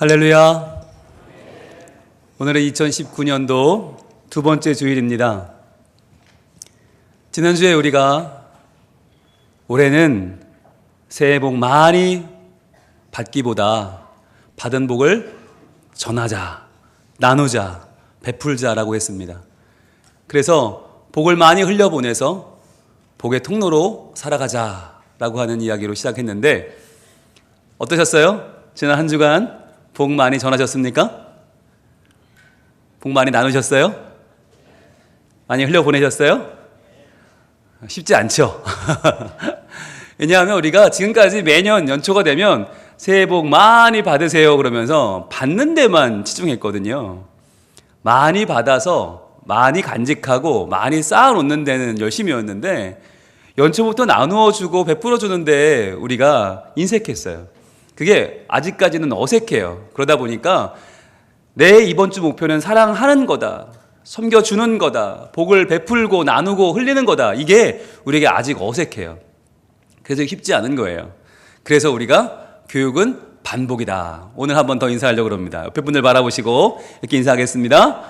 할렐루야. 오늘은 2019년도 두 번째 주일입니다. 지난주에 우리가 올해는 새해 복 많이 받기보다 받은 복을 전하자, 나누자, 베풀자라고 했습니다. 그래서 복을 많이 흘려보내서 복의 통로로 살아가자라고 하는 이야기로 시작했는데 어떠셨어요? 지난 한 주간 복 많이 전하셨습니까? 복 많이 나누셨어요? 많이 흘려보내셨어요? 쉽지 않죠? 왜냐하면 우리가 지금까지 매년 연초가 되면 새해 복 많이 받으세요 그러면서 받는 데만 치중했거든요. 많이 받아서 많이 간직하고 많이 쌓아놓는 데는 열심이었는데 연초부터 나누어주고 베풀어주는데 우리가 인색했어요. 그게 아직까지는 어색해요. 그러다 보니까 내 이번 주 목표는 사랑하는 거다, 섬겨주는 거다, 복을 베풀고 나누고 흘리는 거다. 이게 우리에게 아직 어색해요. 그래서 쉽지 않은 거예요. 그래서 우리가 교육은 반복이다. 오늘 한 번 더 인사하려고 합니다. 옆에 분들 바라보시고 이렇게 인사하겠습니다.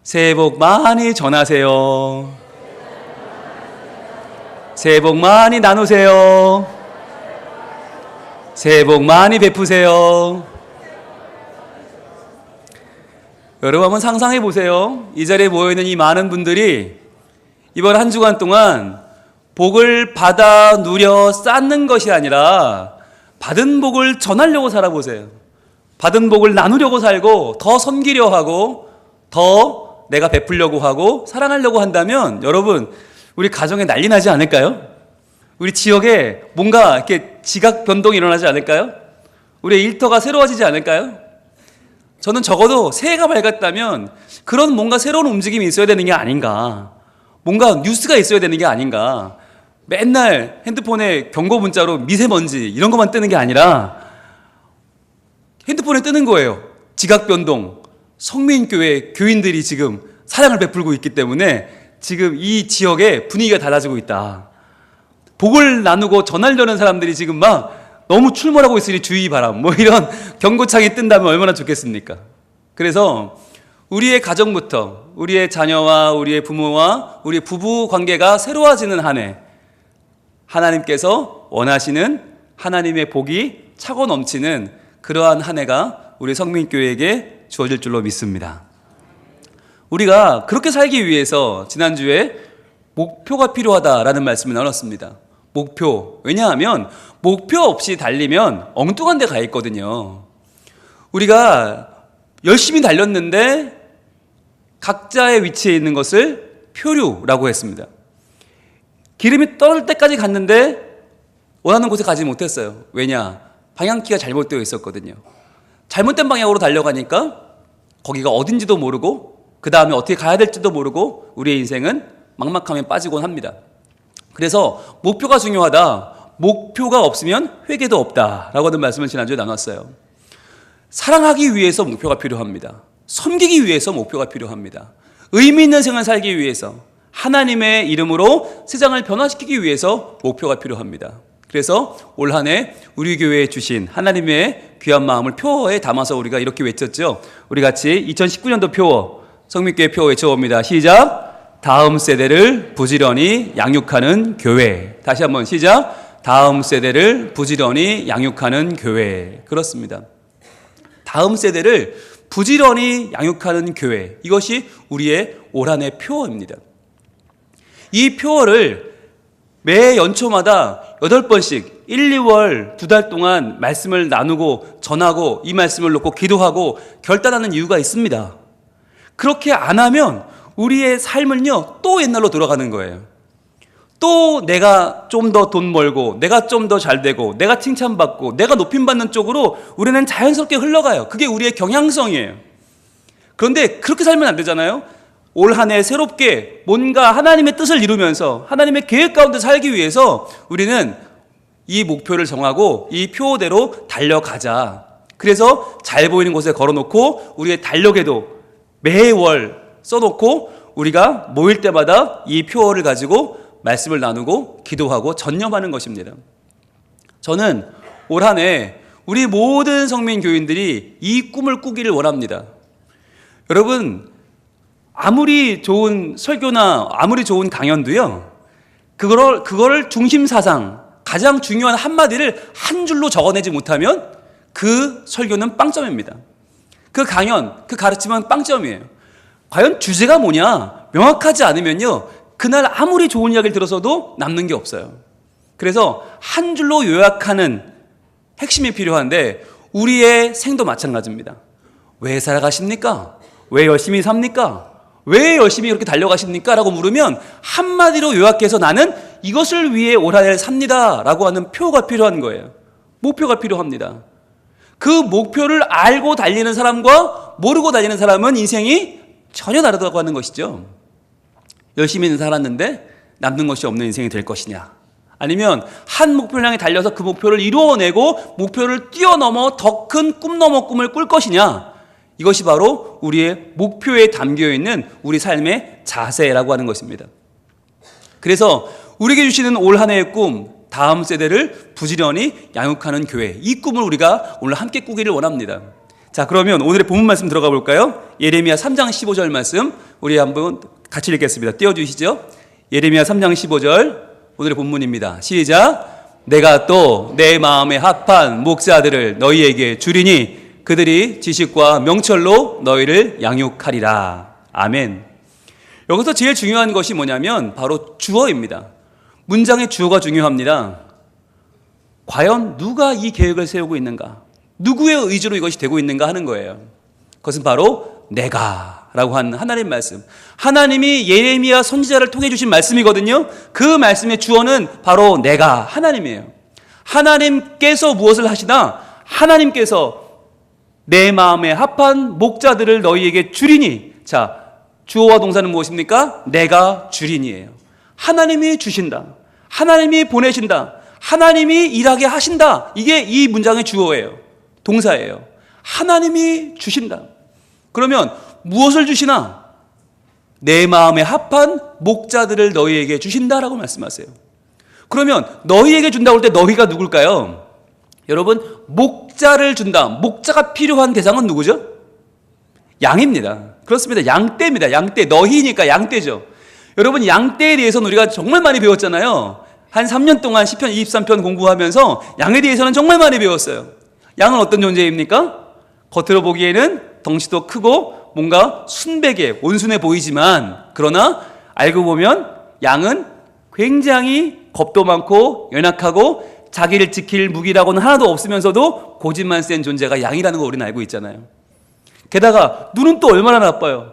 새해 복 많이 전하세요. 새해 복 많이 나누세요. 새해 복 많이 베푸세요. 여러분 한번 상상해 보세요. 이 자리에 모여있는 이 많은 분들이 이번 한 주간 동안 복을 받아 누려 쌓는 것이 아니라 받은 복을 전하려고 살아보세요. 받은 복을 나누려고 살고 더 섬기려 하고 더 내가 베풀려고 하고 사랑하려고 한다면 여러분 우리 가정에 난리 나지 않을까요? 우리 지역에 뭔가 이렇게 지각 변동이 일어나지 않을까요? 우리의 일터가 새로워지지 않을까요? 저는 적어도 새해가 밝았다면 그런 뭔가 새로운 움직임이 있어야 되는 게 아닌가. 뭔가 뉴스가 있어야 되는 게 아닌가. 맨날 핸드폰에 경고 문자로 미세먼지 이런 것만 뜨는 게 아니라 핸드폰에 뜨는 거예요. 지각 변동. 성민교회 교인들이 지금 사랑을 베풀고 있기 때문에 지금 이 지역의 분위기가 달라지고 있다. 복을 나누고 전하려는 사람들이 지금 막 너무 출몰하고 있으니 주의 바람 뭐 이런 경고창이 뜬다면 얼마나 좋겠습니까? 그래서 우리의 가정부터 우리의 자녀와 우리의 부모와 우리의 부부 관계가 새로워지는 한 해 하나님께서 원하시는 하나님의 복이 차고 넘치는 그러한 한 해가 우리 성민교회에게 주어질 줄로 믿습니다. 우리가 그렇게 살기 위해서 지난주에 목표가 필요하다라는 말씀을 나눴습니다. 목표. 왜냐하면 목표 없이 달리면 엉뚱한 데 가 있거든요. 우리가 열심히 달렸는데 각자의 위치에 있는 것을 표류라고 했습니다. 기름이 떨어질 때까지 갔는데 원하는 곳에 가지 못했어요. 왜냐? 방향키가 잘못되어 있었거든요. 잘못된 방향으로 달려가니까 거기가 어딘지도 모르고 그 다음에 어떻게 가야 될지도 모르고 우리의 인생은 막막함에 빠지곤 합니다. 그래서 목표가 중요하다. 목표가 없으면 회개도 없다 라고 하는 말씀을 지난주에 나눴어요. 사랑하기 위해서 목표가 필요합니다. 섬기기 위해서 목표가 필요합니다. 의미 있는 생을 살기 위해서 하나님의 이름으로 세상을 변화시키기 위해서 목표가 필요합니다. 그래서 올 한 해 우리 교회에 주신 하나님의 귀한 마음을 표어에 담아서 우리가 이렇게 외쳤죠. 우리 같이 2019년도 표어 성민교회 표어 외쳐봅니다. 시작. 다음 세대를 부지런히 양육하는 교회. 다시 한번 시작. 다음 세대를 부지런히 양육하는 교회. 그렇습니다. 다음 세대를 부지런히 양육하는 교회. 이것이 우리의 올 한 해 표어입니다. 이 표어를 매 연초마다 8번씩 1, 2월 2달 동안 말씀을 나누고 전하고 이 말씀을 놓고 기도하고 결단하는 이유가 있습니다. 그렇게 안 하면 우리의 삶은요 또 옛날로 돌아가는 거예요. 또 내가 좀 더 돈 벌고 내가 좀 더 잘 되고 내가 칭찬받고 내가 높임받는 쪽으로 우리는 자연스럽게 흘러가요. 그게 우리의 경향성이에요. 그런데 그렇게 살면 안 되잖아요. 올 한 해 새롭게 뭔가 하나님의 뜻을 이루면서 하나님의 계획 가운데 살기 위해서 우리는 이 목표를 정하고 이 표대로 달려가자. 그래서 잘 보이는 곳에 걸어놓고 우리의 달력에도 매월 써놓고 우리가 모일 때마다 이 표어를 가지고 말씀을 나누고 기도하고 전념하는 것입니다. 저는 올 한 해 우리 모든 성민 교인들이 이 꿈을 꾸기를 원합니다. 여러분, 아무리 좋은 설교나 아무리 좋은 강연도요, 그거를 중심 사상, 가장 중요한 한마디를 한 줄로 적어내지 못하면 그 설교는 빵점입니다. 그 강연, 그 가르침은 빵점이에요. 과연 주제가 뭐냐 명확하지 않으면요, 그날 아무리 좋은 이야기를 들어서도 남는 게 없어요. 그래서 한 줄로 요약하는 핵심이 필요한데, 우리의 생도 마찬가지입니다. 왜 살아가십니까? 왜 열심히 삽니까? 왜 열심히 그렇게 달려가십니까? 라고 물으면 한마디로 요약해서 나는 이것을 위해 올 한 해 삽니다 라고 하는 표가 필요한 거예요. 목표가 필요합니다. 그 목표를 알고 달리는 사람과 모르고 달리는 사람은 인생이 전혀 다르다고 하는 것이죠. 열심히는 살았는데 남는 것이 없는 인생이 될 것이냐, 아니면 한 목표를 향해 달려서 그 목표를 이루어내고 목표를 뛰어넘어 더 큰 꿈 넘어 꿈을 꿀 것이냐, 이것이 바로 우리의 목표에 담겨있는 우리 삶의 자세라고 하는 것입니다. 그래서 우리에게 주시는 올 한 해의 꿈, 다음 세대를 부지런히 양육하는 교회, 이 꿈을 우리가 오늘 함께 꾸기를 원합니다. 자, 그러면 오늘의 본문 말씀 들어가 볼까요? 예레미야 3장 15절 말씀 우리 한번 같이 읽겠습니다. 띄워주시죠. 예레미야 3장 15절 오늘의 본문입니다. 시작. 내가 또 내 마음에 합한 목자들을 너희에게 주리니 그들이 지식과 명철로 너희를 양육하리라. 아멘. 여기서 제일 중요한 것이 뭐냐면 바로 주어입니다. 문장의 주어가 중요합니다. 과연 누가 이 계획을 세우고 있는가? 누구의 의지로 이것이 되고 있는가 하는 거예요. 그것은 바로 내가 라고 하는 하나님의 말씀. 하나님이 예레미야 선지자를 통해 주신 말씀이거든요. 그 말씀의 주어는 바로 내가, 하나님이에요. 하나님께서 무엇을 하시나? 하나님께서 내 마음에 합한 목자들을 너희에게 주리니. 자, 주어와 동사는 무엇입니까? 내가 주리니예요. 하나님이 주신다. 하나님이 보내신다. 하나님이 일하게 하신다. 이게 이 문장의 주어예요. 동사예요. 하나님이 주신다. 그러면 무엇을 주시나? 내 마음에 합한 목자들을 너희에게 주신다라고 말씀하세요. 그러면 너희에게 준다고 할 때 너희가 누굴까요? 여러분, 목자를 준다. 목자가 필요한 대상은 누구죠? 양입니다. 그렇습니다. 양떼입니다. 양떼. 너희니까 양떼죠. 여러분, 양떼에 대해서는 우리가 정말 많이 배웠잖아요. 한 3년 동안 시편 23편 공부하면서 양에 대해서는 정말 많이 배웠어요. 양은 어떤 존재입니까? 겉으로 보기에는 덩치도 크고 뭔가 순백에 온순해 보이지만, 그러나 알고 보면 양은 굉장히 겁도 많고 연약하고 자기를 지킬 무기라고는 하나도 없으면서도 고집만 센 존재가 양이라는 거 우리는 알고 있잖아요. 게다가 눈은 또 얼마나 나빠요.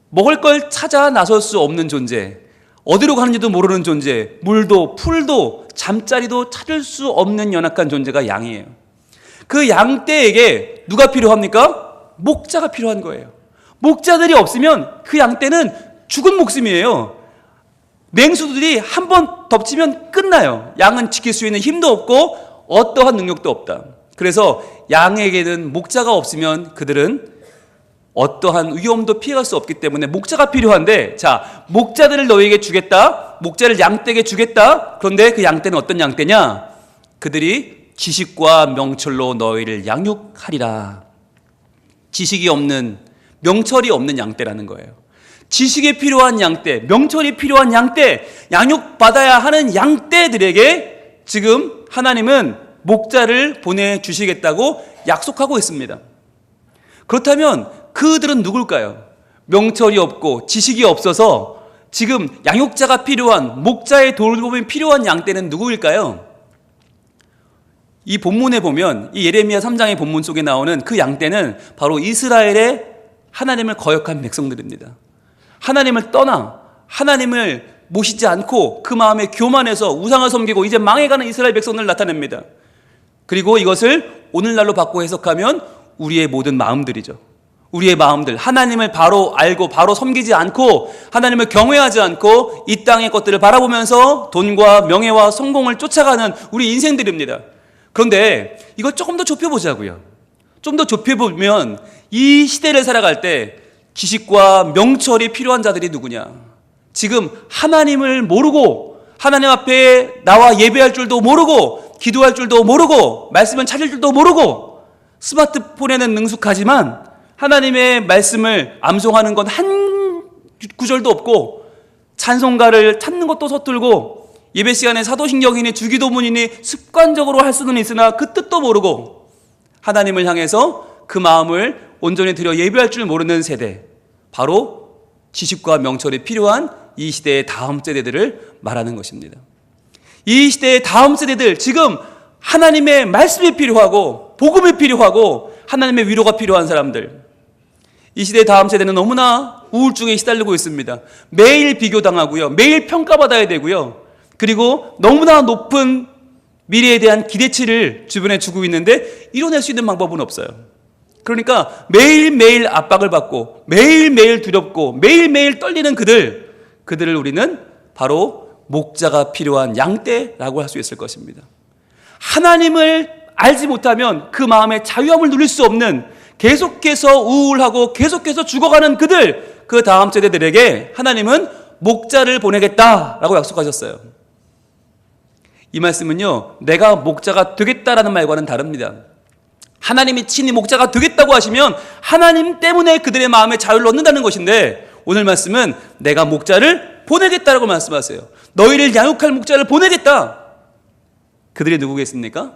먹을 걸 찾아 나설 수 없는 존재, 어디로 가는지도 모르는 존재, 물도 풀도 잠자리도 찾을 수 없는 연약한 존재가 양이에요. 그 양떼에게 누가 필요합니까? 목자가 필요한 거예요. 목자들이 없으면 그 양떼는 죽은 목숨이에요. 맹수들이 한 번 덮치면 끝나요. 양은 지킬 수 있는 힘도 없고 어떠한 능력도 없다. 그래서 양에게는 목자가 없으면 그들은 어떠한 위험도 피해갈 수 없기 때문에 목자가 필요한데, 자, 목자들을 너희에게 주겠다. 목자를 양떼에게 주겠다. 그런데 그 양떼는 어떤 양떼냐? 그들이 지식과 명철로 너희를 양육하리라. 지식이 없는, 명철이 없는 양떼라는 거예요. 지식이 필요한 양떼, 명철이 필요한 양떼, 양육받아야 하는 양떼들에게 지금 하나님은 목자를 보내주시겠다고 약속하고 있습니다. 그렇다면 그들은 누굴까요? 명철이 없고 지식이 없어서 지금 양육자가 필요한, 목자의 돌봄이 필요한 양떼는 누구일까요? 이 본문에 보면, 이 예레미야 3장의 본문 속에 나오는 그 양떼는 바로 이스라엘의 하나님을 거역한 백성들입니다. 하나님을 떠나 하나님을 모시지 않고 그 마음에 교만해서 우상을 섬기고 이제 망해가는 이스라엘 백성들을 나타냅니다. 그리고 이것을 오늘날로 바꿔 해석하면 우리의 모든 마음들이죠. 우리의 마음들, 하나님을 바로 알고 바로 섬기지 않고 하나님을 경외하지 않고 이 땅의 것들을 바라보면서 돈과 명예와 성공을 쫓아가는 우리 인생들입니다. 그런데 이걸 조금 더 좁혀보자고요. 좀 더 좁혀보면 이 시대를 살아갈 때 지식과 명철이 필요한 자들이 누구냐? 지금 하나님을 모르고 하나님 앞에 나와 예배할 줄도 모르고 기도할 줄도 모르고 말씀은 찾을 줄도 모르고 스마트폰에는 능숙하지만 하나님의 말씀을 암송하는 건 한 구절도 없고 찬송가를 찾는 것도 서툴고 예배 시간에 사도신경이니 주기도문이니 습관적으로 할 수는 있으나 그 뜻도 모르고 하나님을 향해서 그 마음을 온전히 드려 예배할 줄 모르는 세대, 바로 지식과 명철이 필요한 이 시대의 다음 세대들을 말하는 것입니다. 이 시대의 다음 세대들, 지금 하나님의 말씀이 필요하고 복음이 필요하고 하나님의 위로가 필요한 사람들, 이 시대의 다음 세대는 너무나 우울증에 시달리고 있습니다. 매일 비교당하고요, 매일 평가받아야 되고요, 그리고 너무나 높은 미래에 대한 기대치를 주변에 주고 있는데 이뤄낼 수 있는 방법은 없어요. 그러니까 매일매일 압박을 받고 매일매일 두렵고 매일매일 떨리는 그들을 우리는 바로 목자가 필요한 양떼라고 할 수 있을 것입니다. 하나님을 알지 못하면 그 마음의 자유함을 누릴 수 없는, 계속해서 우울하고 계속해서 죽어가는 그 다음 세대들에게 하나님은 목자를 보내겠다라고 약속하셨어요. 이 말씀은요, 내가 목자가 되겠다라는 말과는 다릅니다. 하나님이 친히 목자가 되겠다고 하시면 하나님 때문에 그들의 마음에 자유를 얻는다는 것인데, 오늘 말씀은 내가 목자를 보내겠다라고 말씀하세요. 너희를 양육할 목자를 보내겠다. 그들이 누구겠습니까?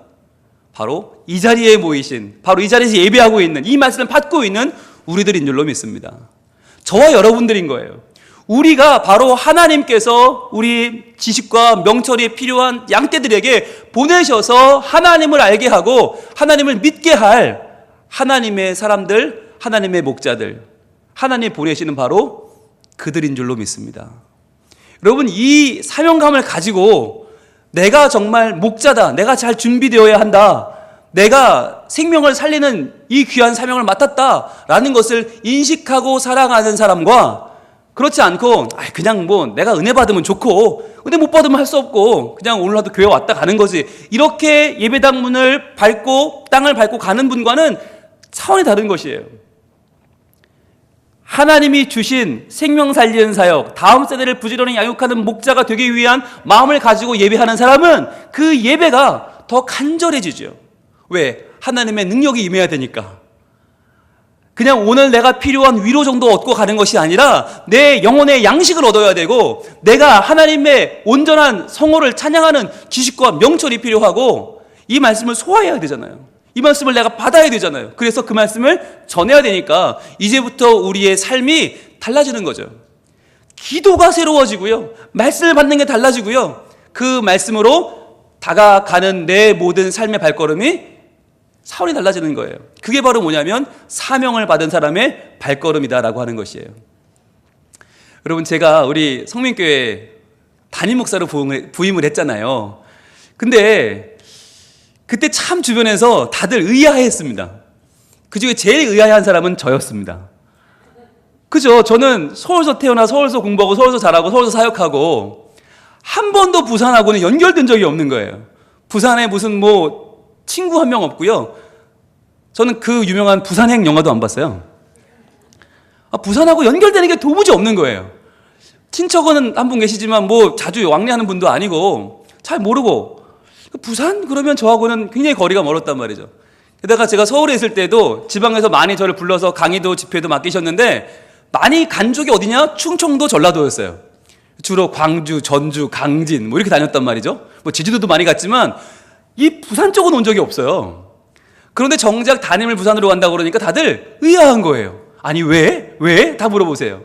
바로 이 자리에 모이신, 바로 이 자리에서 예배하고 있는, 이 말씀을 받고 있는 우리들인 줄로 믿습니다. 저와 여러분들인 거예요. 우리가 바로 하나님께서 우리 지식과 명철이 필요한 양떼들에게 보내셔서 하나님을 알게 하고 하나님을 믿게 할 하나님의 사람들, 하나님의 목자들, 하나님이 보내시는 바로 그들인 줄로 믿습니다. 여러분, 이 사명감을 가지고 내가 정말 목자다, 내가 잘 준비되어야 한다, 내가 생명을 살리는 이 귀한 사명을 맡았다라는 것을 인식하고 살아가는 사람과, 그렇지 않고 그냥 뭐 내가 은혜 받으면 좋고 은혜 못 받으면 할 수 없고 그냥 오늘라도 교회 왔다 가는 거지, 이렇게 예배당 문을 밟고 땅을 밟고 가는 분과는 차원이 다른 것이에요. 하나님이 주신 생명 살리는 사역, 다음 세대를 부지런히 양육하는 목자가 되기 위한 마음을 가지고 예배하는 사람은 그 예배가 더 간절해지죠. 왜? 하나님의 능력이 임해야 되니까. 그냥 오늘 내가 필요한 위로 정도 얻고 가는 것이 아니라 내 영혼의 양식을 얻어야 되고, 내가 하나님의 온전한 성호를 찬양하는 지식과 명철이 필요하고, 이 말씀을 소화해야 되잖아요. 이 말씀을 내가 받아야 되잖아요. 그래서 그 말씀을 전해야 되니까 이제부터 우리의 삶이 달라지는 거죠. 기도가 새로워지고요, 말씀을 받는 게 달라지고요, 그 말씀으로 다가가는 내 모든 삶의 발걸음이 차원이 달라지는 거예요. 그게 바로 뭐냐면 사명을 받은 사람의 발걸음이다라고 하는 것이에요. 여러분, 제가 우리 성민교회 담임 목사로 부임을 했잖아요. 근데 그때 참 주변에서 다들 의아해했습니다. 그중에 제일 의아해한 사람은 저였습니다. 그죠? 저는 서울서 태어나 서울서 공부하고 서울서 자라고 서울서 사역하고 한 번도 부산하고는 연결된 적이 없는 거예요. 부산에 무슨 친구 한 명 없고요. 저는 그 유명한 부산행 영화도 안 봤어요. 부산하고 연결되는 게 도무지 없는 거예요. 친척은 한 분 계시지만 자주 왕래하는 분도 아니고 잘 모르고, 부산 그러면 저하고는 굉장히 거리가 멀었단 말이죠. 게다가 제가 서울에 있을 때도 지방에서 많이 저를 불러서 강의도 집회도 맡기셨는데, 많이 간 쪽이 어디냐? 충청도, 전라도였어요. 주로 광주, 전주, 강진 이렇게 다녔단 말이죠. 제주도도 많이 갔지만 이 부산 쪽은 온 적이 없어요. 그런데 정작 담임을 부산으로 간다고 그러니까 다들 의아한 거예요. 아니 왜? 왜? 다 물어보세요.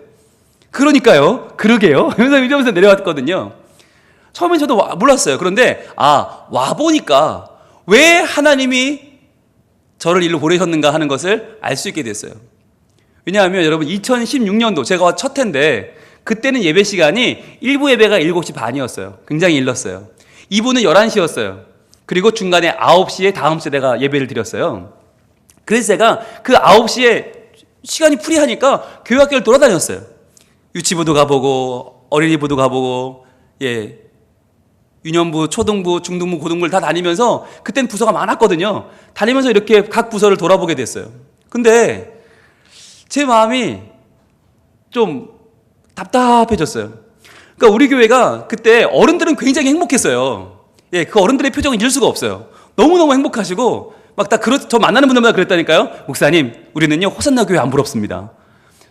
그러니까요. 그러게요. 이러면서 내려왔거든요. 처음엔 저도 몰랐어요. 그런데 와보니까 왜 하나님이 저를 일로 보내셨는가 하는 것을 알 수 있게 됐어요. 왜냐하면 여러분, 2016년도 제가 첫 해인데 그때는 예배 시간이 1부 예배가 7시 반이었어요. 굉장히 일렀어요. 2부는 11시였어요. 그리고 중간에 9시에 다음 세대가 예배를 드렸어요. 그래서 제가 그 9시에 시간이 프리하니까 교회 학교를 돌아다녔어요. 유치부도 가보고 어린이부도 가보고, 유년부, 초등부, 중등부, 고등부를 다 다니면서, 그땐 부서가 많았거든요. 다니면서 이렇게 각 부서를 돌아보게 됐어요. 근데 제 마음이 좀 답답해졌어요. 그러니까 우리 교회가 그때 어른들은 굉장히 행복했어요. 예, 그 어른들의 표정을 잊을 수가 없어요. 너무너무 행복하시고, 막 저 만나는 분들마다 그랬다니까요. 목사님, 우리는요, 호산나 교회 안 부럽습니다.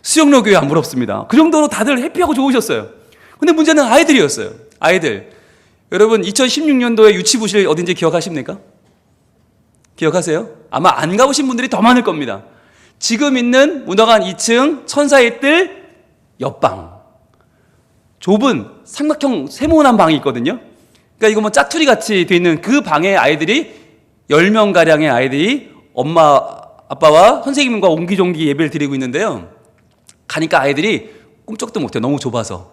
수영로 교회 안 부럽습니다. 그 정도로 다들 해피하고 좋으셨어요. 근데 문제는 아이들이었어요. 아이들. 여러분, 2016년도에 유치부실 어딘지 기억하십니까? 기억하세요? 아마 안 가보신 분들이 더 많을 겁니다. 지금 있는 문화관 2층 천사의 뜰 옆방. 좁은 삼각형 세모난 방이 있거든요. 그러니까 이거 뭐 짜투리 같이 돼 있는 그 방에 아이들이 10명가량의 아이들이 엄마, 아빠와 선생님과 옹기종기 예배를 드리고 있는데요. 가니까 아이들이 꿈쩍도 못해요. 너무 좁아서.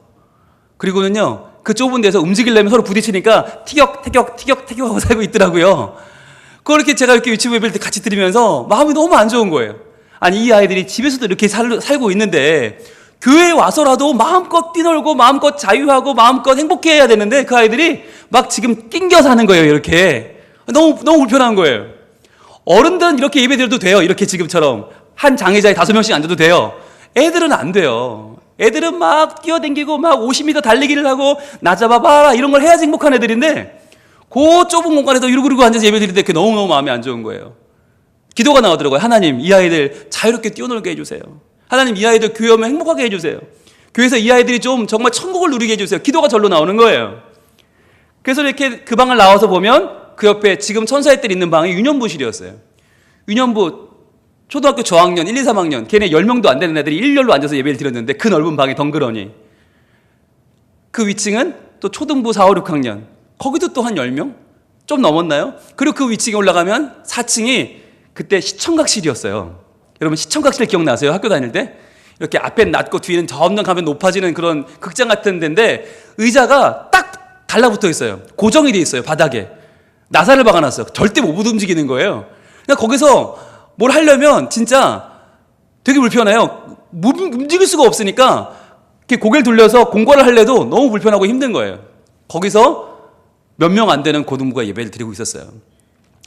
그리고는요, 그 좁은 데서 움직이려면 서로 부딪히니까 티격태격 하고 살고 있더라고요. 그걸 이렇게 제가 이렇게 유치부 예배를 같이 드리면서 마음이 너무 안 좋은 거예요. 아니, 이 아이들이 집에서도 이렇게 살고 있는데 교회에 와서라도 마음껏 뛰놀고 마음껏 자유하고 마음껏 행복해야 되는데 그 아이들이 막 지금 낑겨 사는 거예요. 이렇게. 너무 불편한 거예요. 어른들은 이렇게 예배 드려도 돼요. 이렇게 지금처럼 한 장의자에 5명씩 앉아도 돼요. 애들은 안 돼요. 애들은 막 뛰어댕기고 막 50m 달리기를 하고 나 잡아봐라 이런 걸 해야지 행복한 애들인데 그 좁은 공간에서 이러고 앉아서 예배 드릴 때 그게 너무너무 마음이 안 좋은 거예요. 기도가 나오더라고요. 하나님, 이 아이들 자유롭게 뛰어놀게 해주세요. 하나님, 이 아이들 교회 오면 행복하게 해주세요. 교회에서 이 아이들이 좀 정말 천국을 누리게 해주세요. 기도가 절로 나오는 거예요. 그래서 이렇게 그 방을 나와서 보면 그 옆에 지금 천사의 뜰 있는 방이 유년부실이었어요. 유년부 초등학교 저학년 1, 2, 3학년 걔네 10명도 안 되는 애들이 일렬로 앉아서 예배를 드렸는데 그 넓은 방이 덩그러니 그 위층은 또 초등부 4, 5, 6학년 거기도 또 한 10명? 좀 넘었나요? 그리고 그 위층에 올라가면 4층이 그때 시청각실이었어요. 여러분 시청각실 기억나세요? 학교 다닐 때? 이렇게 앞엔 낮고 뒤에는 점점 가면 높아지는 그런 극장 같은 데인데 의자가 딱 달라붙어 있어요. 고정이 돼 있어요. 바닥에. 나사를 박아놨어요. 절대 못 움직이는 거예요. 그러니까 거기서 뭘 하려면 진짜 되게 불편해요. 움직일 수가 없으니까 이렇게 고개를 돌려서 공부를 하려도 너무 불편하고 힘든 거예요. 거기서 몇 명 안 되는 고등부가 예배를 드리고 있었어요.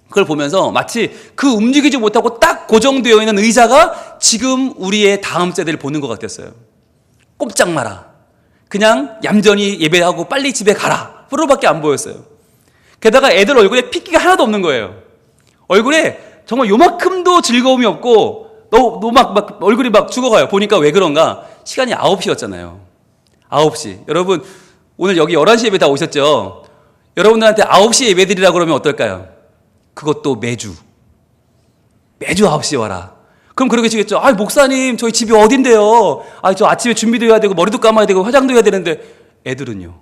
그걸 보면서 마치 그 움직이지 못하고 딱 고정되어 있는 의자가 지금 우리의 다음 세대를 보는 것 같았어요. 꼼짝 마라. 그냥 얌전히 예배하고 빨리 집에 가라. 프로밖에 안 보였어요. 게다가 애들 얼굴에 핏기가 하나도 없는 거예요. 얼굴에 정말 요만큼도 즐거움이 없고 너무 막 얼굴이 막 죽어가요. 보니까 왜 그런가? 시간이 9시였잖아요. 9시. 여러분 오늘 여기 11시 예배 다 오셨죠? 여러분들한테 9시에 예배 드리라고 그러면 어떨까요? 그것도 매주 9시에 와라. 그럼 그러겠죠. 아, 목사님 저희 집이 어딘데요? 아, 저 아침에 준비도 해야 되고 머리도 감아야 되고 화장도 해야 되는데 애들은요?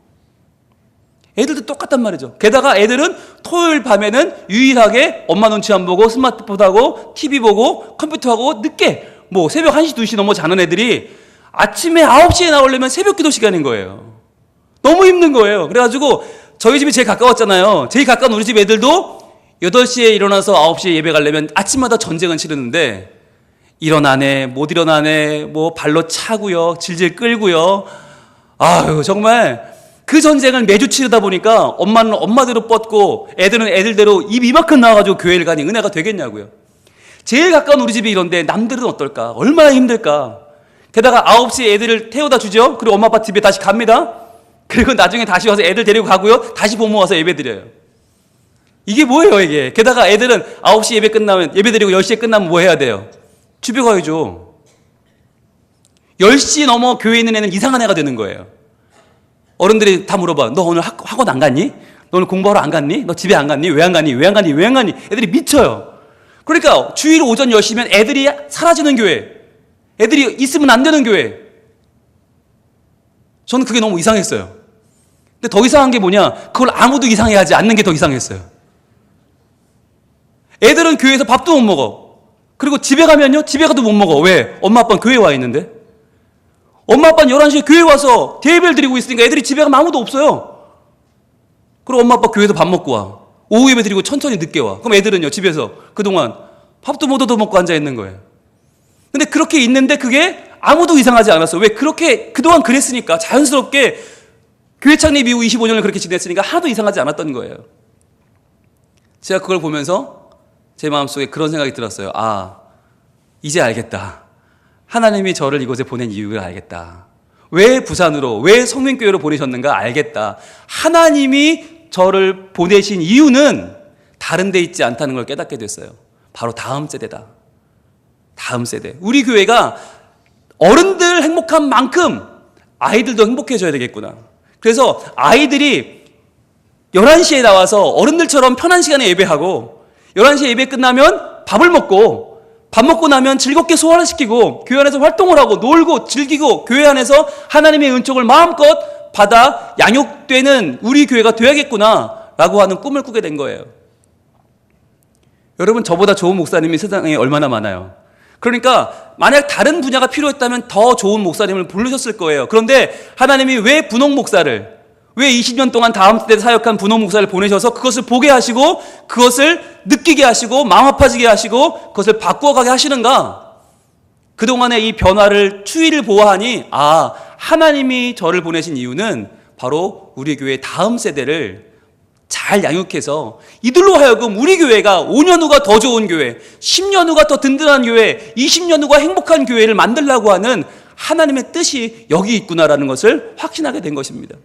애들도 똑같단 말이죠. 게다가 애들은 토요일 밤에는 유일하게 엄마 눈치 안 보고 스마트폰 하고 TV 보고 컴퓨터 하고 늦게 뭐 새벽 1시 2시 넘어 자는 애들이 아침에 9시에 나오려면 새벽 기도 시간인 거예요. 너무 힘든 거예요. 그래가지고 저희 집이 제일 가까웠잖아요. 제일 가까운 우리 집 애들도 8시에 일어나서 9시에 예배 가려면 아침마다 전쟁은 치르는데 일어나네 못 일어나네 뭐 발로 차고요 질질 끌고요. 아유 정말 그 전쟁을 매주 치르다 보니까 엄마는 엄마대로 뻗고 애들은 애들대로 입 이만큼 나와가지고 교회를 가니 은혜가 되겠냐고요. 제일 가까운 우리 집이 이런데 남들은 어떨까? 얼마나 힘들까? 게다가 9시에 애들을 태워다 주죠. 그리고 엄마 아빠 집에 다시 갑니다. 그리고 나중에 다시 와서 애들 데리고 가고요. 다시 부모 와서 예배 드려요. 이게 뭐예요 이게? 게다가 애들은 9시 예배 끝나면 예배 드리고 10시에 끝나면 뭐 해야 돼요? 집에 가야죠. 10시 넘어 교회에 있는 애는 이상한 애가 되는 거예요. 어른들이 다 물어봐. 너 오늘 학원 안 갔니? 너 오늘 공부하러 안 갔니? 너 집에 안 갔니? 왜 안 갔니? 왜 안 갔니? 왜 안 갔니? 애들이 미쳐요. 그러니까 주일 오전 10시면 애들이 사라지는 교회. 애들이 있으면 안 되는 교회. 저는 그게 너무 이상했어요. 근데 더 이상한 게 뭐냐? 그걸 아무도 이상해하지 않는 게 더 이상했어요. 애들은 교회에서 밥도 못 먹어. 그리고 집에 가면요? 집에 가도 못 먹어. 왜? 엄마 아빠는 교회에 와 있는데. 엄마 아빠는 11시에 교회 와서 예배를 드리고 있으니까 애들이 집에 가면 아무도 없어요. 그리고 엄마 아빠 교회에서 밥 먹고 와. 오후 예배 드리고 천천히 늦게 와. 그럼 애들은요? 집에서 그동안 밥도 못 얻어 먹고 앉아 있는 거예요. 근데 그렇게 있는데 그게 아무도 이상하지 않았어. 왜? 그렇게 그동안 그랬으니까 자연스럽게 교회 창립 이후 25년을 그렇게 지냈으니까 하나도 이상하지 않았던 거예요. 제가 그걸 보면서 제 마음속에 그런 생각이 들었어요. 아, 이제 알겠다. 하나님이 저를 이곳에 보낸 이유를 알겠다. 왜 부산으로, 왜 성민교회로 보내셨는가 알겠다. 하나님이 저를 보내신 이유는 다른 데 있지 않다는 걸 깨닫게 됐어요. 바로 다음 세대다. 다음 세대. 우리 교회가 어른들 행복한 만큼 아이들도 행복해져야 되겠구나. 그래서 아이들이 11시에 나와서 어른들처럼 편한 시간에 예배하고 11시에 예배 끝나면 밥을 먹고 밥 먹고 나면 즐겁게 소화를 시키고 교회 안에서 활동을 하고 놀고 즐기고 교회 안에서 하나님의 은총을 마음껏 받아 양육되는 우리 교회가 되어야겠구나 라고 하는 꿈을 꾸게 된 거예요. 여러분, 저보다 좋은 목사님이 세상에 얼마나 많아요. 그러니까 만약 다른 분야가 필요했다면 더 좋은 목사님을 부르셨을 거예요. 그런데 하나님이 왜 분홍 목사를, 왜 20년 동안 다음 세대 사역한 분홍 목사를 보내셔서 그것을 보게 하시고 그것을 느끼게 하시고 마음 아파지게 하시고 그것을 바꾸어가게 하시는가? 그동안의 이 변화를 추이를 보아하니 하나님이 저를 보내신 이유는 바로 우리 교회 다음 세대를 잘 양육해서 이들로 하여금 우리 교회가 5년 후가 더 좋은 교회, 10년 후가 더 든든한 교회, 20년 후가 행복한 교회를 만들려고 하는 하나님의 뜻이 여기 있구나라는 것을 확신하게 된 것입니다.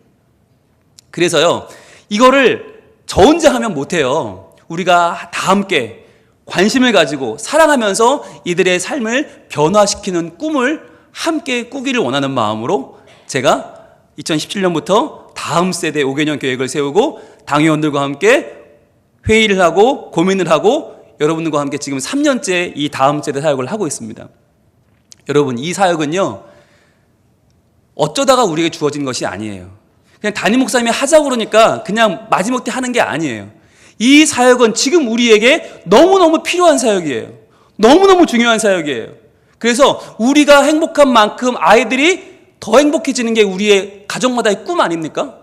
그래서요, 이거를 저 혼자 하면 못해요. 우리가 다 함께 관심을 가지고 사랑하면서 이들의 삶을 변화시키는 꿈을 함께 꾸기를 원하는 마음으로 제가 2017년부터 다음 세대 5개년 계획을 세우고 당회원들과 함께 회의를 하고 고민을 하고 여러분들과 함께 지금 3년째 이 다음 세대 사역을 하고 있습니다. 여러분, 이 사역은요, 어쩌다가 우리에게 주어진 것이 아니에요. 그냥 담임 목사님이 하자고 그러니까 그냥 마지못해 하는 게 아니에요. 이 사역은 지금 우리에게 너무너무 필요한 사역이에요. 너무너무 중요한 사역이에요. 그래서 우리가 행복한 만큼 아이들이 더 행복해지는 게 우리의 가정마다의 꿈 아닙니까?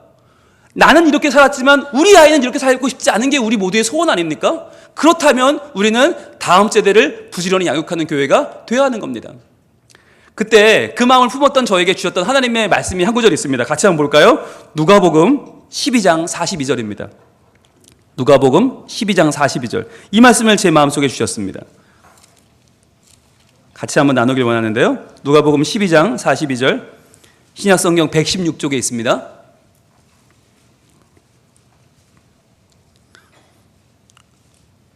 나는 이렇게 살았지만 우리 아이는 이렇게 살고 싶지 않은 게 우리 모두의 소원 아닙니까? 그렇다면 우리는 다음 세대를 부지런히 양육하는 교회가 되어야 하는 겁니다. 그때 그 마음을 품었던 저에게 주셨던 하나님의 말씀이 한 구절 있습니다. 같이 한번 볼까요? 누가복음 12장 42절입니다. 누가복음 12장 42절. 이 말씀을 제 마음속에 주셨습니다. 같이 한번 나누길 원하는데요. 누가복음 12장 42절. 신약성경 116쪽에 있습니다.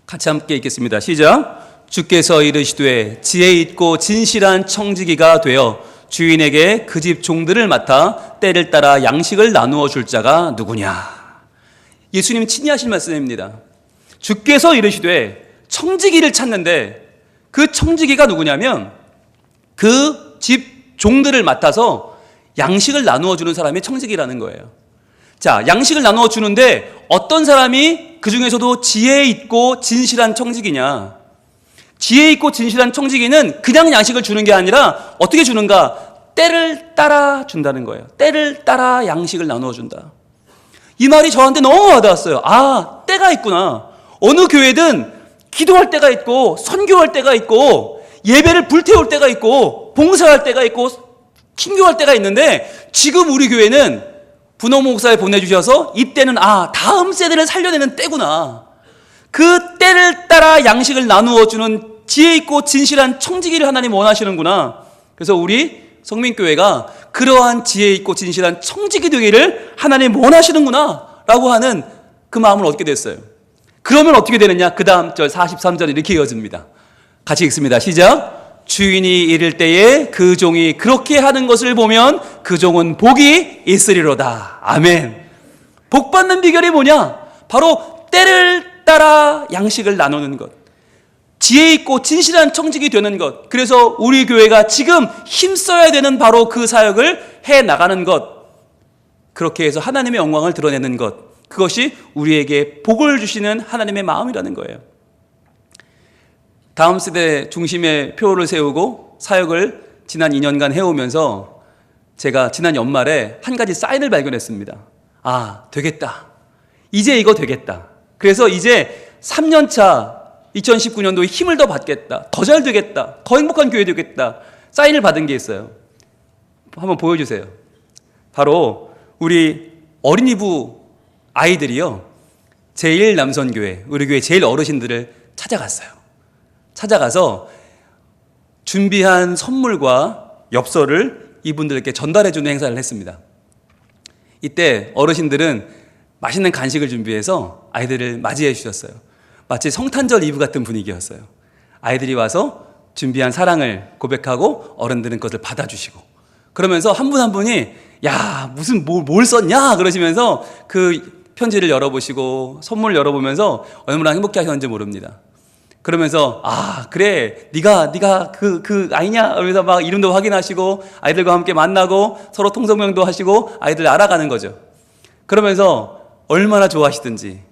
같이 함께 읽겠습니다. 시작. 주께서 이르시되 지혜 있고 진실한 청지기가 되어 주인에게 그 집 종들을 맡아 때를 따라 양식을 나누어 줄 자가 누구냐. 예수님 친히 하신 말씀입니다. 주께서 이르시되 청지기를 찾는데 그 청지기가 누구냐면 그 집 종들을 맡아서 양식을 나누어 주는 사람이 청지기라는 거예요. 자, 양식을 나누어 주는데 어떤 사람이 그 중에서도 지혜 있고 진실한 청지기냐? 지혜 있고 진실한 청지기는 그냥 양식을 주는 게 아니라 어떻게 주는가? 때를 따라 준다는 거예요. 때를 따라 양식을 나누어 준다. 이 말이 저한테 너무 와닿았어요. 때가 있구나. 어느 교회든 기도할 때가 있고 선교할 때가 있고 예배를 불태울 때가 있고 봉사할 때가 있고 친교할 때가 있는데 지금 우리 교회는 분홍 목사에 보내주셔서 이때는 다음 세대를 살려내는 때구나. 그 때를 따라 양식을 나누어 주는 지혜 있고 진실한 청지기를 하나님 원하시는구나. 그래서 우리 성민교회가 그러한 지혜 있고 진실한 청지기 되기를 하나님 원하시는구나 라고 하는 그 마음을 얻게 됐어요. 그러면 어떻게 되느냐? 그 다음 절 43절 이렇게 이어집니다. 같이 읽습니다. 시작. 주인이 이를 때에 그 종이 그렇게 하는 것을 보면 그 종은 복이 있으리로다. 아멘. 복 받는 비결이 뭐냐? 바로 때를 따라 양식을 나누는 것, 지혜 있고 진실한 청지기 되는 것. 그래서 우리 교회가 지금 힘써야 되는 바로 그 사역을 해나가는 것, 그렇게 해서 하나님의 영광을 드러내는 것, 그것이 우리에게 복을 주시는 하나님의 마음이라는 거예요. 다음 세대 중심의 표를 세우고 사역을 지난 2년간 해오면서 제가 지난 연말에 한 가지 사인을 발견했습니다. 되겠다. 이제 이거 되겠다. 그래서 이제 3년차 2019년도에 힘을 더 받겠다. 더 잘 되겠다. 더 행복한 교회 되겠다. 사인을 받은 게 있어요. 한번 보여주세요. 바로 우리 어린이부 아이들이요, 제1남선교회, 우리 교회 제일 어르신들을 찾아갔어요. 찾아가서 준비한 선물과 엽서를 이분들께 전달해주는 행사를 했습니다. 이때 어르신들은 맛있는 간식을 준비해서 아이들을 맞이해 주셨어요. 마치 성탄절 이브 같은 분위기였어요. 아이들이 와서 준비한 사랑을 고백하고 어른들은 그것을 받아주시고, 그러면서 한 분 한 분이 야 무슨 뭘 썼냐 그러시면서 그 편지를 열어보시고 선물을 열어보면서 얼마나 행복해 하셨는지 모릅니다. 그러면서 아 그래 네가 그 아이냐 그러면서 막 이름도 확인하시고 아이들과 함께 만나고 서로 통성명도 하시고 아이들 알아가는 거죠. 그러면서 얼마나 좋아하시든지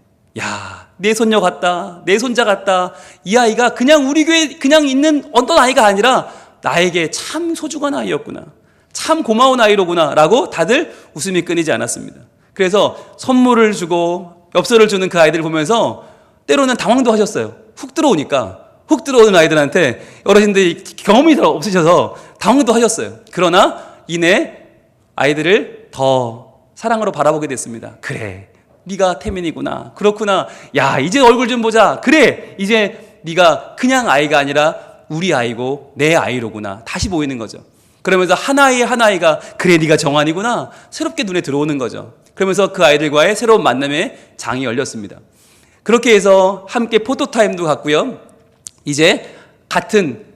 야 내 손녀 같다, 내 손자 같다, 이 아이가 그냥 우리 교회에 그냥 있는 어떤 아이가 아니라 나에게 참 소중한 아이였구나, 참 고마운 아이로구나 라고 다들 웃음이 끊이지 않았습니다. 그래서 선물을 주고 엽서를 주는 그 아이들을 보면서 때로는 당황도 하셨어요. 훅 들어오는 아이들한테 어르신들이 경험이 더 없으셔서 당황도 하셨어요. 그러나 이내 아이들을 더 사랑으로 바라보게 됐습니다. 그래 네가 태민이구나, 그렇구나, 야 이제 얼굴 좀 보자, 그래 이제 네가 그냥 아이가 아니라 우리 아이고 내 아이로구나 다시 보이는 거죠. 그러면서 하나이가 그래 네가 정환이구나 새롭게 눈에 들어오는 거죠. 그러면서 그 아이들과의 새로운 만남의 장이 열렸습니다. 그렇게 해서 함께 포토타임도 갖고요, 이제 같은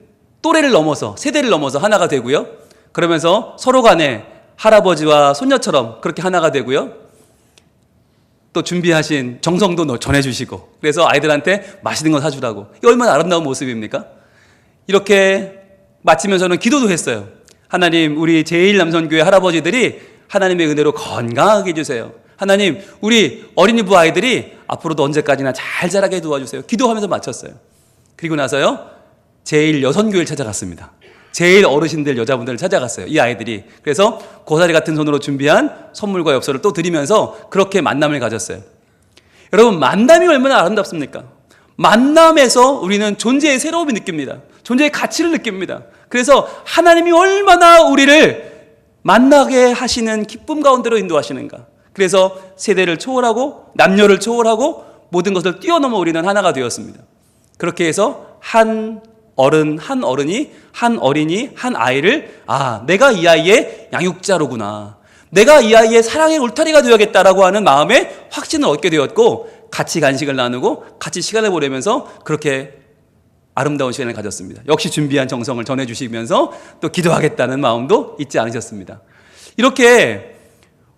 또래를 넘어서 세대를 넘어서 하나가 되고요, 그러면서 서로 간에 할아버지와 손녀처럼 그렇게 하나가 되고요, 또 준비하신 정성도 전해주시고, 그래서 아이들한테 맛있는 거 사주라고. 이 얼마나 아름다운 모습입니까? 이렇게 마치면서는 기도도 했어요. 하나님 우리 제1남선교회 할아버지들이 하나님의 은혜로 건강하게 해주세요. 하나님 우리 어린이부 아이들이 앞으로도 언제까지나 잘 자라게 도와주세요. 기도하면서 마쳤어요. 그리고 나서요 제1여선교회를 찾아갔습니다. 제일 어르신들 여자분들을 찾아갔어요, 이 아이들이. 그래서 고사리 같은 손으로 준비한 선물과 엽서를 또 드리면서 그렇게 만남을 가졌어요. 여러분 만남이 얼마나 아름답습니까? 만남에서 우리는 존재의 새로움을 느낍니다. 존재의 가치를 느낍니다. 그래서 하나님이 얼마나 우리를 만나게 하시는 기쁨 가운데로 인도하시는가. 그래서 세대를 초월하고 남녀를 초월하고 모든 것을 뛰어넘어 우리는 하나가 되었습니다. 그렇게 해서 한 어른이 한 어린이 한 아이를 내가 이 아이의 양육자로구나, 내가 이 아이의 사랑의 울타리가 되어야겠다라고 하는 마음에 확신을 얻게 되었고, 같이 간식을 나누고 같이 시간을 보내면서 그렇게 아름다운 시간을 가졌습니다. 역시 준비한 정성을 전해주시면서 또 기도하겠다는 마음도 잊지 않으셨습니다. 이렇게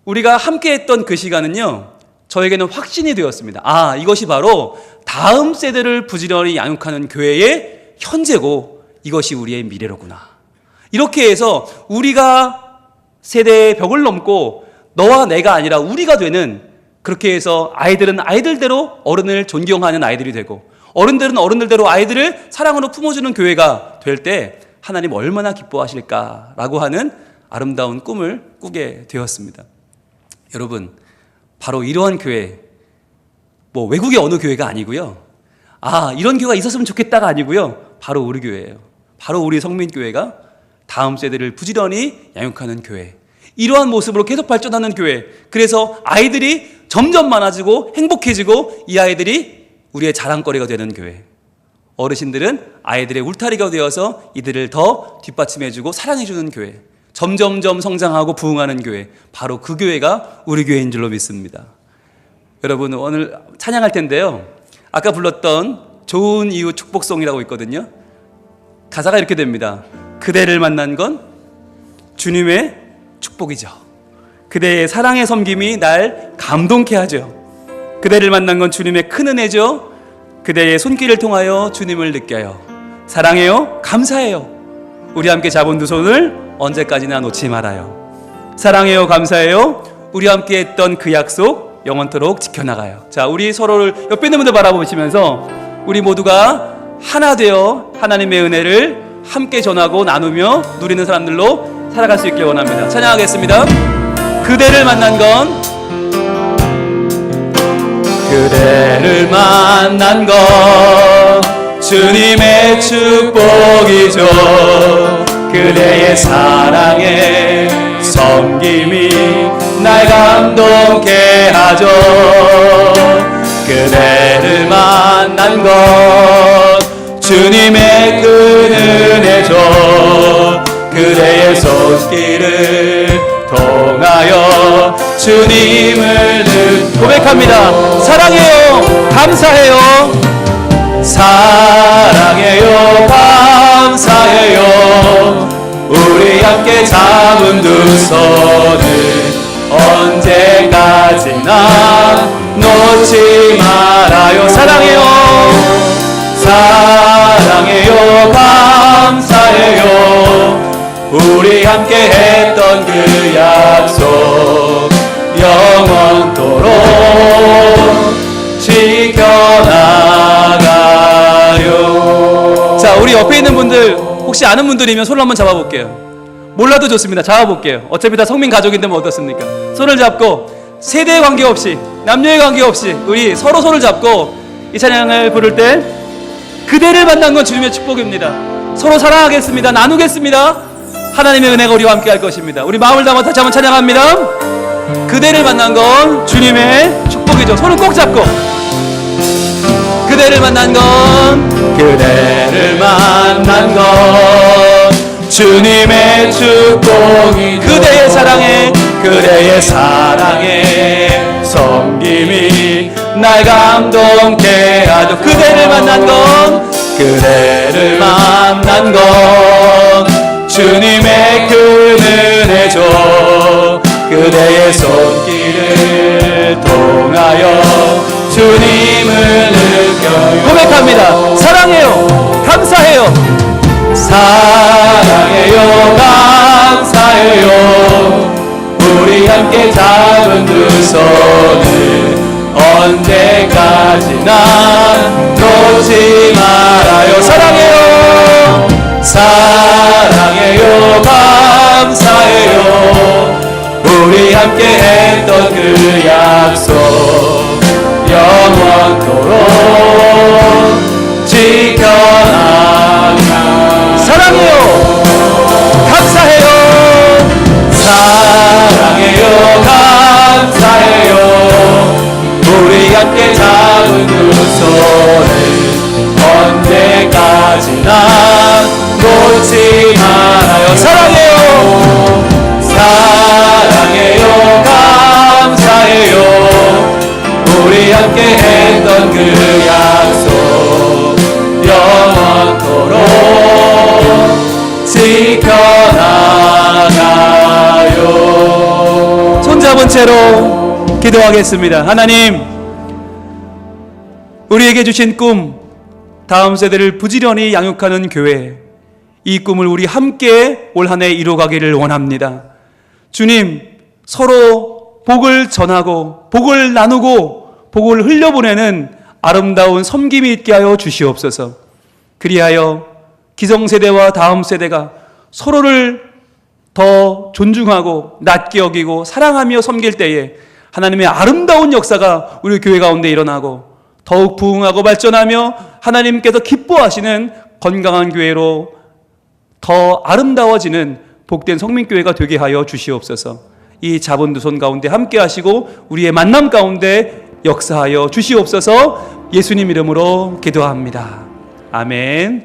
우리가 함께 했던 그 시간은요 저에게는 확신이 되었습니다. 이것이 바로 다음 세대를 부지런히 양육하는 교회의 현재고 이것이 우리의 미래로구나. 이렇게 해서 우리가 세대의 벽을 넘고 너와 내가 아니라 우리가 되는, 그렇게 해서 아이들은 아이들대로 어른을 존경하는 아이들이 되고 어른들은 어른들대로 아이들을 사랑으로 품어주는 교회가 될 때 하나님 얼마나 기뻐하실까라고 하는 아름다운 꿈을 꾸게 되었습니다. 여러분 바로 이러한 교회, 외국의 어느 교회가 아니고요, 이런 교회가 있었으면 좋겠다가 아니고요, 바로 우리 교회예요. 바로 우리 성민교회가 다음 세대를 부지런히 양육하는 교회, 이러한 모습으로 계속 발전하는 교회. 그래서 아이들이 점점 많아지고 행복해지고 이 아이들이 우리의 자랑거리가 되는 교회, 어르신들은 아이들의 울타리가 되어서 이들을 더 뒷받침해주고 사랑해주는 교회, 점점점 성장하고 부흥하는 교회, 바로 그 교회가 우리 교회인 줄로 믿습니다. 여러분 오늘 찬양할 텐데요, 아까 불렀던 좋은 이유 축복송이라고 있거든요. 가사가 이렇게 됩니다. 그대를 만난 건 주님의 축복이죠. 그대의 사랑의 섬김이 날 감동케 하죠. 그대를 만난 건 주님의 큰 은혜죠. 그대의 손길을 통하여 주님을 느껴요. 사랑해요, 감사해요. 우리 함께 잡은 두 손을 언제까지나 놓지 말아요. 사랑해요, 감사해요. 우리 함께 했던 그 약속 영원토록 지켜나가요. 자, 우리 서로를 옆에 있는 분들 바라보시면서 우리 모두가 하나 되어 하나님의 은혜를 함께 전하고 나누며 누리는 사람들로 살아갈 수 있길 원합니다. 찬양하겠습니다. 그대를 만난 건, 그대를 만난 건 주님의 축복이죠. 그대의 사랑에 섬김이 날 감동케 하죠. 그대를 만난 건 주님의 큰 은혜죠. 그대의 손길을 통하여 주님을 느껴 고백합니다. 사랑해요. 감사해요. 사랑해요. 감사해요. 우리 함께 잡은 두 손을 언제까지나 놓지 말아요. 사랑해요. 사랑해요. 감사해요. 우리 함께 했던 그 약속 영원토록 지켜나가요. 자, 우리 옆에 있는 분들 혹시 아는 분들이면 손을 한번 잡아볼게요. 몰라도 좋습니다. 잡아볼게요. 어차피 다 성민 가족인데 뭐 어떻습니까? 손을 잡고 세대에 관계없이 남녀에 관계없이 우리 서로 손을 잡고 이 찬양을 부를 때 그대를 만난 건 주님의 축복입니다. 서로 사랑하겠습니다. 나누겠습니다. 하나님의 은혜가 우리와 함께 할 것입니다. 우리 마음을 담아 다시 한번 찬양합니다. 그대를 만난 건 주님의 축복이죠. 손을 꼭 잡고 그대를 만난 건 주님의 축복이 그대의 사랑에 섬김이 날 감동케 하죠. 그대를 만난 건 주님의 큰 은혜죠. 그대의 손길을 통하여 주님을 느껴요. 고백합니다. 사랑해요. 감사해요. 사랑해요. 감사해요. 우리 함께 잡은 두 손을 언제까지나 놓지 말아요. 사랑해요. 사랑해요. 감사해요. 우리 함께 했던 그 약속 영원토록 지켜나가. 사랑해요. 감사해요. 사랑해요. 감사해요. 우리 함께 잡은 두 손을 언제까지나 놓지 말아요. 사랑해요. 사랑해요. 감사해요. 우리 함께 했던 그 약속 영원토록 지켜나가요. 손잡은 채로 기도하겠습니다. 하나님, 우리에게 주신 꿈, 다음 세대를 부지런히 양육하는 교회, 이 꿈을 우리 함께 올 한 해 이루어가기를 원합니다. 주님, 서로 복을 전하고 복을 나누고 복을 흘려보내는 아름다운 섬김이 있게 하여 주시옵소서. 그리하여 기성세대와 다음 세대가 서로를 더 존중하고 낮게 여기고 사랑하며 섬길 때에 하나님의 아름다운 역사가 우리 교회 가운데 일어나고 더욱 부흥하고 발전하며 하나님께서 기뻐하시는 건강한 교회로 더 아름다워지는 복된 성민교회가 되게 하여 주시옵소서. 이 잡은 두 손 가운데 함께 하시고 우리의 만남 가운데 역사하여 주시옵소서. 예수님 이름으로 기도합니다. 아멘.